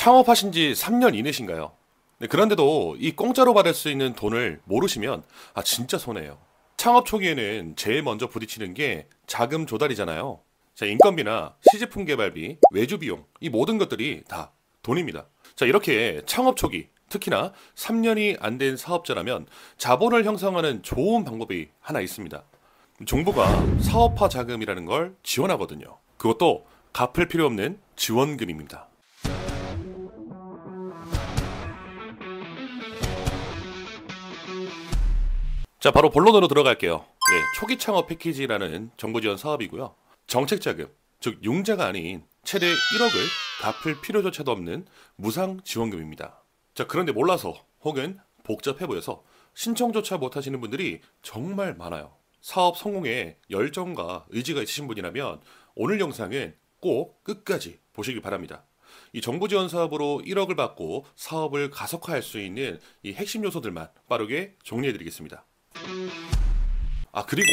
창업하신 지 3년 이내신가요? 네, 그런데도 이 공짜로 받을 수 있는 돈을 모르시면 진짜 손해예요. 창업 초기에는 제일 먼저 부딪히는 게 자금 조달이잖아요. 자, 인건비나 시제품 개발비, 외주 비용, 이 모든 것들이 다 돈입니다. 자, 이렇게 창업 초기, 특히나 3년이 안 된 사업자라면 자본을 형성하는 좋은 방법이 하나 있습니다. 정부가 사업화 자금이라는 걸 지원하거든요. 그것도 갚을 필요 없는 지원금입니다. 자, 바로 본론으로 들어갈게요. 네, 초기 창업 패키지라는 정부 지원 사업이고요. 정책 자금, 즉 융자가 아닌 최대 1억을 갚을 필요조차도 없는 무상 지원금입니다. 자, 그런데 몰라서 혹은 복잡해 보여서 신청조차 못 하시는 분들이 정말 많아요. 사업 성공에 열정과 의지가 있으신 분이라면 오늘 영상은 꼭 끝까지 보시기 바랍니다. 이 정부 지원 사업으로 1억을 받고 사업을 가속화할 수 있는 이 핵심 요소들만 빠르게 정리해 드리겠습니다. 그리고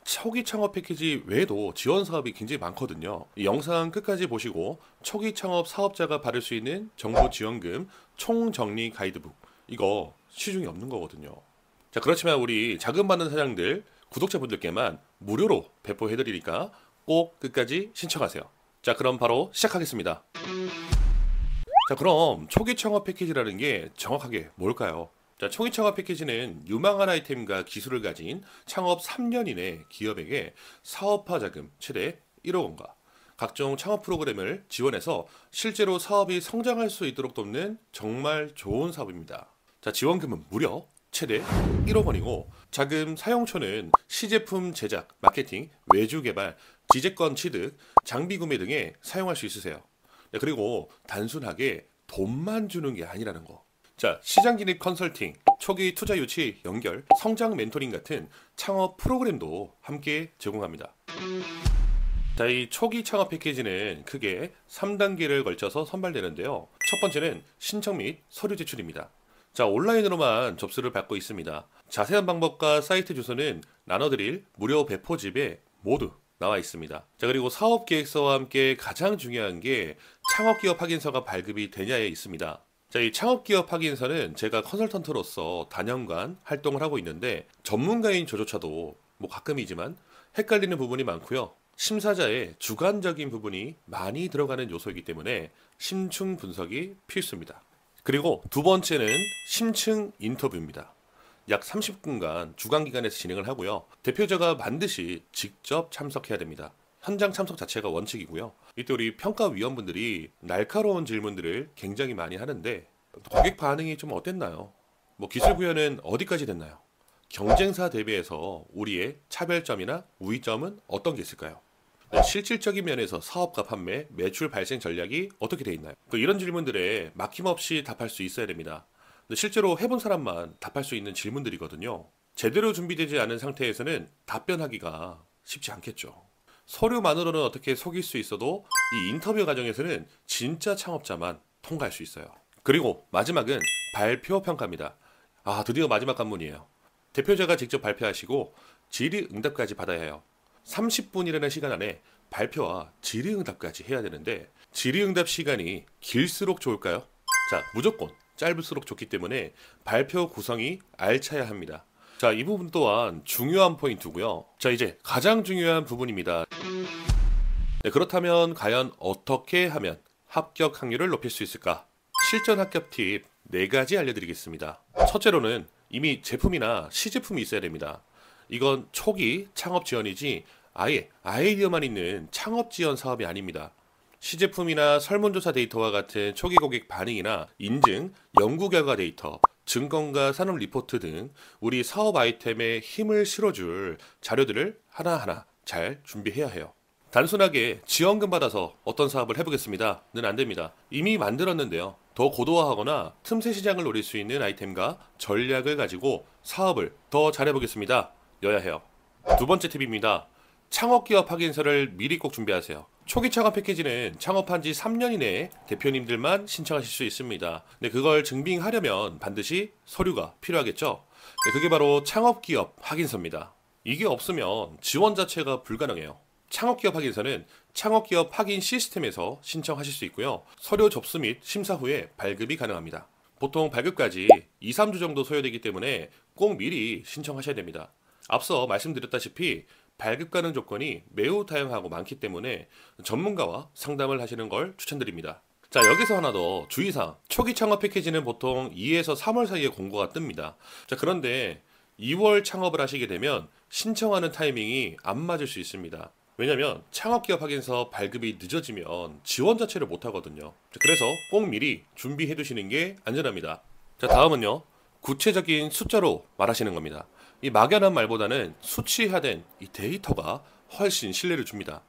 초기 창업 패키지 외에도 지원 사업이 굉장히 많거든요. 이 영상 끝까지 보시고 초기 창업 사업자가 받을 수 있는 정부 지원금 총정리 가이드북, 이거 시중에 없는 거거든요. 자, 그렇지만 우리 자금 받는 사장들, 구독자분들께만 무료로 배포해 드리니까 꼭 끝까지 신청하세요. 자, 그럼 바로 시작하겠습니다. 자, 그럼 초기 창업 패키지라는 게 정확하게 뭘까요? 자, 초기 창업 패키지는 유망한 아이템과 기술을 가진 창업 3년 이내 기업에게 사업화 자금 최대 1억 원과 각종 창업 프로그램을 지원해서 실제로 사업이 성장할 수 있도록 돕는 정말 좋은 사업입니다. 자, 지원금은 무려 최대 1억 원이고 자금 사용처는 시제품 제작, 마케팅, 외주 개발, 지재권 취득, 장비 구매 등에 사용할 수 있으세요. 네, 그리고 단순하게 돈만 주는 게 아니라는 거. 자, 시장 진입 컨설팅, 초기 투자 유치 연결, 성장 멘토링 같은 창업 프로그램도 함께 제공합니다. 자, 이 초기 창업 패키지는 크게 3단계를 걸쳐서 선발되는데요. 첫 번째는 신청 및 서류 제출입니다. 자, 온라인으로만 접수를 받고 있습니다. 자세한 방법과 사이트 주소는 나눠드릴 무료 배포집에 모두 나와 있습니다. 자, 그리고 사업계획서와 함께 가장 중요한 게 창업기업 확인서가 발급이 되냐에 있습니다. 자, 이 창업기업 확인서는 제가 컨설턴트로서 다년간 활동을 하고 있는데 전문가인 저조차도 가끔이지만 헷갈리는 부분이 많고요. 심사자의 주관적인 부분이 많이 들어가는 요소이기 때문에 심층 분석이 필수입니다. 그리고 두 번째는 심층 인터뷰입니다. 약 30분간 주간기간에서 진행을 하고요. 대표자가 반드시 직접 참석해야 됩니다. 현장 참석 자체가 원칙이고요. 이때 우리 평가위원분들이 날카로운 질문들을 굉장히 많이 하는데 고객 반응이 좀 어땠나요? 기술 구현은 어디까지 됐나요? 경쟁사 대비해서 우리의 차별점이나 우위점은 어떤 게 있을까요? 실질적인 면에서 사업과 판매, 매출 발생 전략이 어떻게 돼 있나요? 이런 질문들에 막힘없이 답할 수 있어야 됩니다. 실제로 해본 사람만 답할 수 있는 질문들이거든요. 제대로 준비되지 않은 상태에서는 답변하기가 쉽지 않겠죠. 서류만으로는 어떻게 속일 수 있어도 이 인터뷰 과정에서는 진짜 창업자만 통과할 수 있어요. 그리고 마지막은 발표 평가입니다. 드디어 마지막 관문이에요. 대표자가 직접 발표하시고 질의응답까지 받아야 해요. 30분이라는 시간 안에 발표와 질의응답까지 해야 되는데 질의응답 시간이 길수록 좋을까요? 자, 무조건 짧을수록 좋기 때문에 발표 구성이 알차야 합니다. 자, 이 부분 또한 중요한 포인트고요. 자, 이제 가장 중요한 부분입니다. 네, 그렇다면 과연 어떻게 하면 합격 확률을 높일 수 있을까? 실전 합격 팁 4가지 알려드리겠습니다. 첫째로는 이미 제품이나 시제품이 있어야 됩니다. 이건 초기 창업 지원이지 아예 아이디어만 있는 창업 지원 사업이 아닙니다. 시제품이나 설문조사 데이터와 같은 초기 고객 반응이나 인증, 연구 결과 데이터, 증권과 산업 리포트 등 우리 사업 아이템에 힘을 실어줄 자료들을 하나하나 잘 준비해야 해요. 단순하게 지원금 받아서 어떤 사업을 해보겠습니다는 안 됩니다. 이미 만들었는데요. 더 고도화하거나 틈새 시장을 노릴 수 있는 아이템과 전략을 가지고 사업을 더 잘해보겠습니다 여야 해요. 두 번째 팁입니다. 창업기업 확인서를 미리 꼭 준비하세요. 초기 창업 패키지는 창업한 지 3년 이내에 대표님들만 신청하실 수 있습니다. 근데 그걸 증빙하려면 반드시 서류가 필요하겠죠. 그게 바로 창업기업 확인서입니다. 이게 없으면 지원 자체가 불가능해요. 창업기업 확인서는 창업기업 확인 시스템에서 신청하실 수 있고요. 서류 접수 및 심사 후에 발급이 가능합니다. 보통 발급까지 2, 3주 정도 소요되기 때문에 꼭 미리 신청하셔야 됩니다. 앞서 말씀드렸다시피 발급 가능 조건이 매우 다양하고 많기 때문에 전문가와 상담을 하시는 걸 추천드립니다. 자, 여기서 하나 더 주의사항. 초기 창업 패키지는 보통 2에서 3월 사이에 공고가 뜹니다. 자, 그런데 2월 창업을 하시게 되면 신청하는 타이밍이 안 맞을 수 있습니다. 왜냐면 창업기업 확인서 발급이 늦어지면 지원 자체를 못 하거든요. 자, 그래서 꼭 미리 준비해 두시는 게 안전합니다. 자, 다음은요. 구체적인 숫자로 말하시는 겁니다. 이 막연한 말보다는 수치화된 이 데이터가 훨씬 신뢰를 줍니다.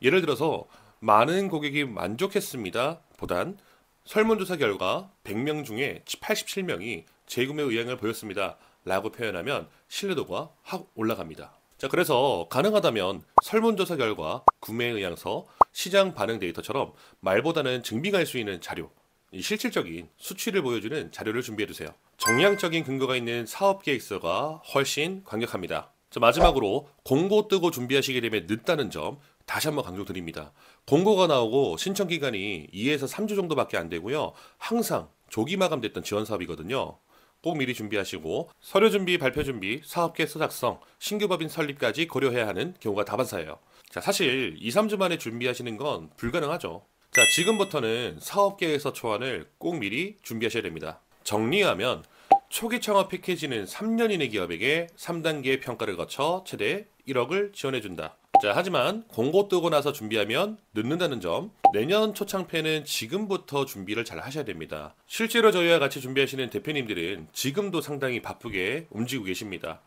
예를 들어서 많은 고객이 만족했습니다 보단 설문조사 결과 100명 중에 87명이 재구매 의향을 보였습니다 라고 표현하면 신뢰도가 확 올라갑니다. 자, 그래서 가능하다면 설문조사 결과, 구매 의향서, 시장 반응 데이터처럼 말보다는 증빙할 수 있는 자료, 이 실질적인 수치를 보여주는 자료를 준비해두세요. 정량적인 근거가 있는 사업계획서가 훨씬 강력합니다. 자, 마지막으로 공고 뜨고 준비하시게 되면 늦다는 점 다시 한번 강조드립니다. 공고가 나오고 신청 기간이 2에서 3주 정도밖에 안 되고요. 항상 조기 마감됐던 지원 사업이거든요. 꼭 미리 준비하시고 서류 준비, 발표 준비, 사업계획서 작성, 신규 법인 설립까지 고려해야 하는 경우가 다반사예요. 자, 사실 2, 3주 만에 준비하시는 건 불가능하죠. 자, 지금부터는 사업계획서 초안을 꼭 미리 준비하셔야 됩니다. 정리하면 초기 창업 패키지는 3년 이내 기업에게 3단계 평가를 거쳐 최대 1억을 지원해준다. 자, 하지만 공고 뜨고 나서 준비하면 늦는다는 점, 내년 초창패는 지금부터 준비를 잘 하셔야 됩니다. 실제로 저희와 같이 준비하시는 대표님들은 지금도 상당히 바쁘게 움직이고 계십니다.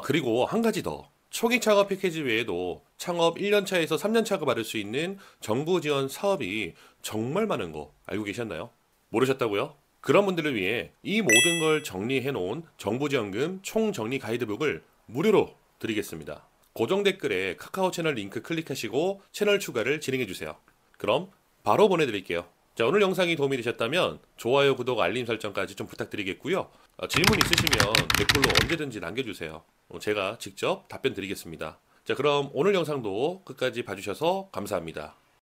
그리고 한 가지 더. 초기 창업 패키지 외에도 창업 1년차에서 3년차가 받을 수 있는 정부 지원 사업이 정말 많은 거 알고 계셨나요? 모르셨다고요? 그런 분들을 위해 이 모든 걸 정리해 놓은 정부지원금 총정리 가이드북을 무료로 드리겠습니다. 고정 댓글에 카카오 채널 링크 클릭하시고 채널 추가를 진행해주세요. 그럼 바로 보내드릴게요. 자, 오늘 영상이 도움이 되셨다면 좋아요, 구독, 알림 설정까지 좀 부탁드리겠고요. 질문 있으시면 댓글로 언제든지 남겨주세요. 제가 직접 답변 드리겠습니다. 자, 그럼 오늘 영상도 끝까지 봐주셔서 감사합니다.